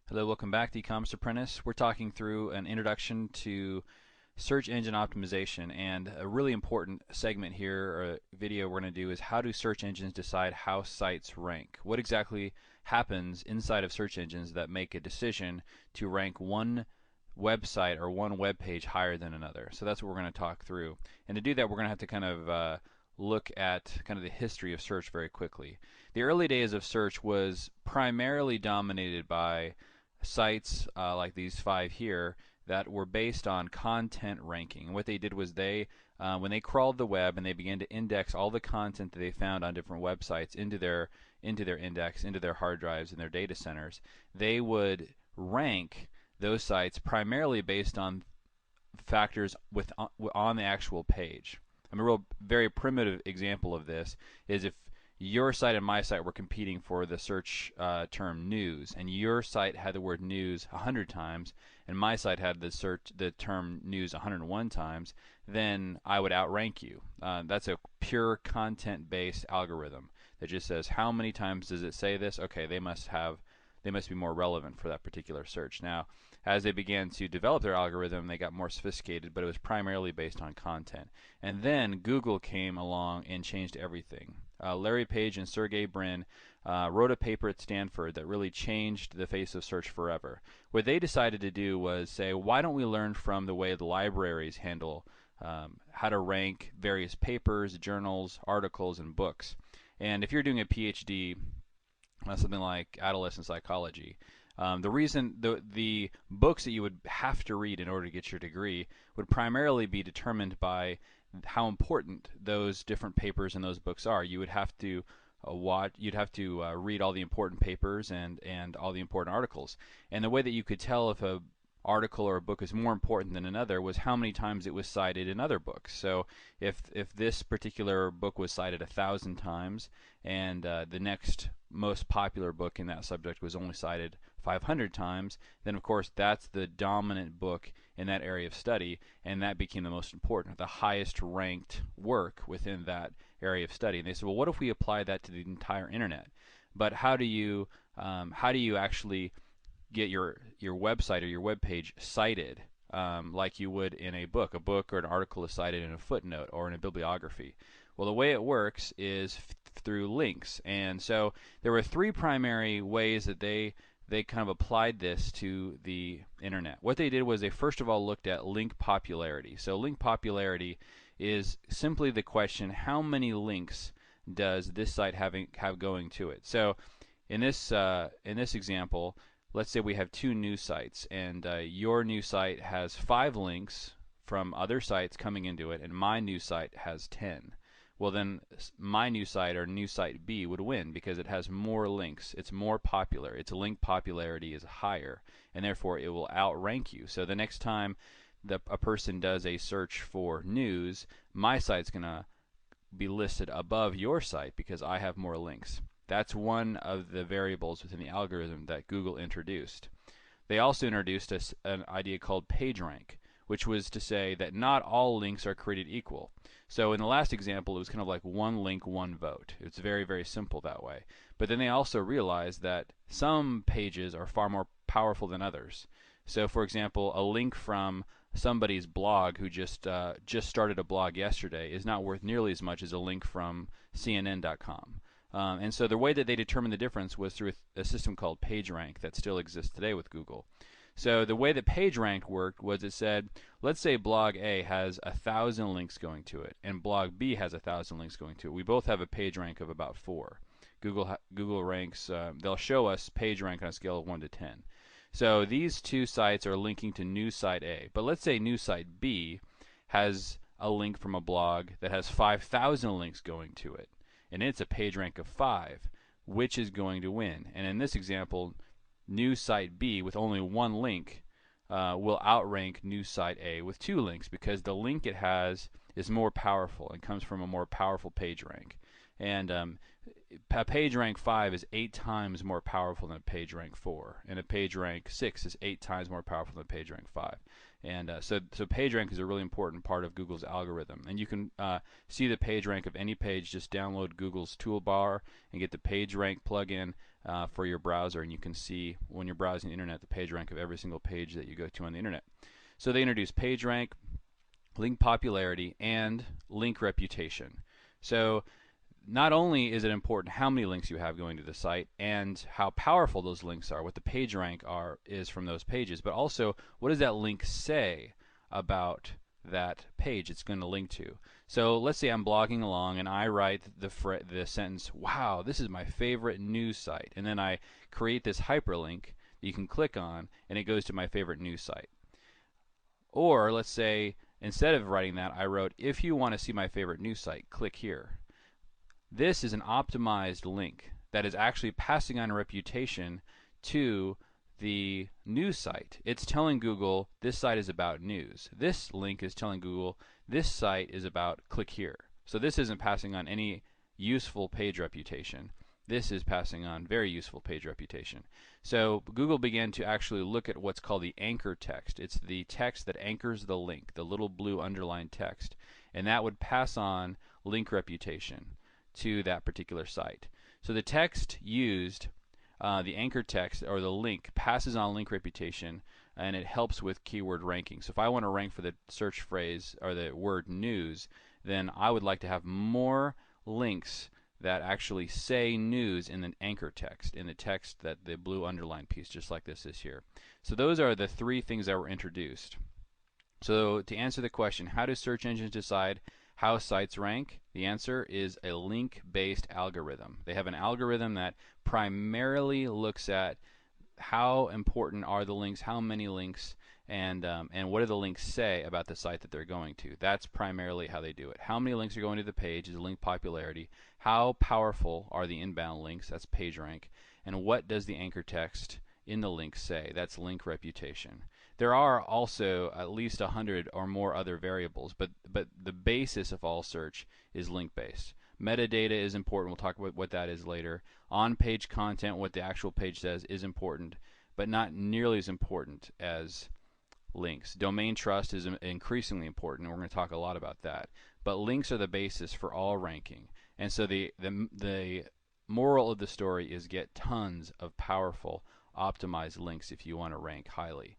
Hello, welcome back to E-commerce Apprentice. We're talking through an introduction to search engine optimization, and a really important segment here, or video we're going to do, is how do search engines decide how sites rank? What exactly happens inside of search engines that make a decision to rank one website or one web page higher than another? So that's what we're going to talk through. And to do that, we're going to have to kind of look at kind of the history of search very quickly. The early days of search was primarily dominated by sites like these five here that were based on content ranking. And what they did was when they crawled the web and they began to index all the content that they found on different websites into their index, into their hard drives and their data centers, they would rank those sites primarily based on factors on the actual page. I mean, a real very primitive example of this is if your site and my site were competing for the search term news, and your site had the word news 100 times, and my site had the term news 101 times, then I would outrank you. That's a pure content-based algorithm that just says how many times does it say this? Okay, they must be more relevant for that particular search. Now, as they began to develop their algorithm, they got more sophisticated, but it was primarily based on content. And then Google came along and changed everything. Larry Page and Sergey Brin wrote a paper at Stanford that really changed the face of search forever. What they decided to do was say, why don't we learn from the way the libraries handle how to rank various papers, journals, articles, and books. And if you're doing a PhD, something like adolescent psychology, the books that you would have to read in order to get your degree would primarily be determined by how important those different papers and those books are. You would have to read all the important papers and all the important articles. And the way that you could tell if a article or a book is more important than another was how many times it was cited in other books. So if this particular book was cited 1,000 times and the next most popular book in that subject was only cited 500 times, then of course that's the dominant book in that area of study, and that became the most important, the highest ranked work within that area of study. And they said, well, what if we apply that to the entire internet? But how do you actually get your website or your web page cited like you would in a book? A book or an article is cited in a footnote or in a bibliography. Well, the way it works is through links. And so there were three primary ways that they kind of applied this to the internet. What they did was they first of all looked at link popularity. So link popularity is simply the question, how many links does this site have going to it? So in this example, let's say we have two news sites, and your news site has 5 links from other sites coming into it, and my news site has 10. Well, then my news site or news site B would win because it has more links. It's more popular. Its link popularity is higher, and therefore it will outrank you. So the next time a person does a search for news, my site's going to be listed above your site because I have more links. That's one of the variables within the algorithm that Google introduced. They also introduced an idea called PageRank, which was to say that not all links are created equal. So in the last example, it was kind of like one link, one vote. It's very, very simple that way. But then they also realized that some pages are far more powerful than others. So for example, a link from somebody's blog who just started a blog yesterday is not worth nearly as much as a link from CNN.com. And so the way that they determined the difference was through a system called PageRank that still exists today with Google. So the way that PageRank worked was it said, let's say blog A has 1,000 links going to it, and blog B has 1,000 links going to it. We both have a PageRank of about 4. Google ranks, they'll show us PageRank on a scale of 1 to 10. So these two sites are linking to news site A. But let's say news site B has a link from a blog that has 5,000 links going to it, and it's a PageRank of 5. Which is going to win? And in this example, news site B with only one link will outrank news site A with 2 links because the link it has is more powerful and comes from a more powerful PageRank. And a PageRank 5 is 8 times more powerful than a PageRank 4, and a PageRank 6 is 8 times more powerful than a PageRank 5. And so PageRank is a really important part of Google's algorithm. And you can see the PageRank of any page. Just download Google's toolbar and get the PageRank plugin. for your browser, and you can see when you're browsing the internet the page rank of every single page that you go to on the internet. So they introduced PageRank, link popularity, and link reputation. So not only is it important how many links you have going to the site and how powerful those links are, what the page rank is from those pages, but also what does that link say about that page it's going to link to. So let's say I'm blogging along and I write the sentence, "Wow, this is my favorite news site," and then I create this hyperlink that you can click on and it goes to my favorite news site. Or let's say instead of writing that, I wrote, "If you want to see my favorite news site, click here." This is an optimized link that is actually passing on a reputation to the news site. It's telling Google this site is about news. This link is telling Google this site is about click here. So this isn't passing on any useful page reputation. This is passing on very useful page reputation. So Google began to actually look at what's called the anchor text. It's the text that anchors the link, the little blue underlined text, and that would pass on link reputation to that particular site. So the text used, the anchor text or the link, passes on link reputation, and it helps with keyword ranking. So if I want to rank for the search phrase or the word news, then I would like to have more links that actually say news in the anchor text, in the text that the blue underline piece, just like this is here. So those are the three things that were introduced. So to answer the question, how do search engines decide how sites rank? The answer is a link-based algorithm. They have an algorithm that primarily looks at how important are the links, how many links, and what do the links say about the site that they're going to. That's primarily how they do it. How many links are going to the page is link popularity. How powerful are the inbound links? That's PageRank. And what does the anchor text in the link say? That's link reputation. There are also at least 100 or more other variables, but the basis of all search is link-based. Metadata is important. We'll talk about what that is later. On-page content, what the actual page says, is important, but not nearly as important as links. Domain trust is increasingly important, and we're going to talk a lot about that. But links are the basis for all ranking. And so the moral of the story is get tons of powerful, optimized links if you want to rank highly.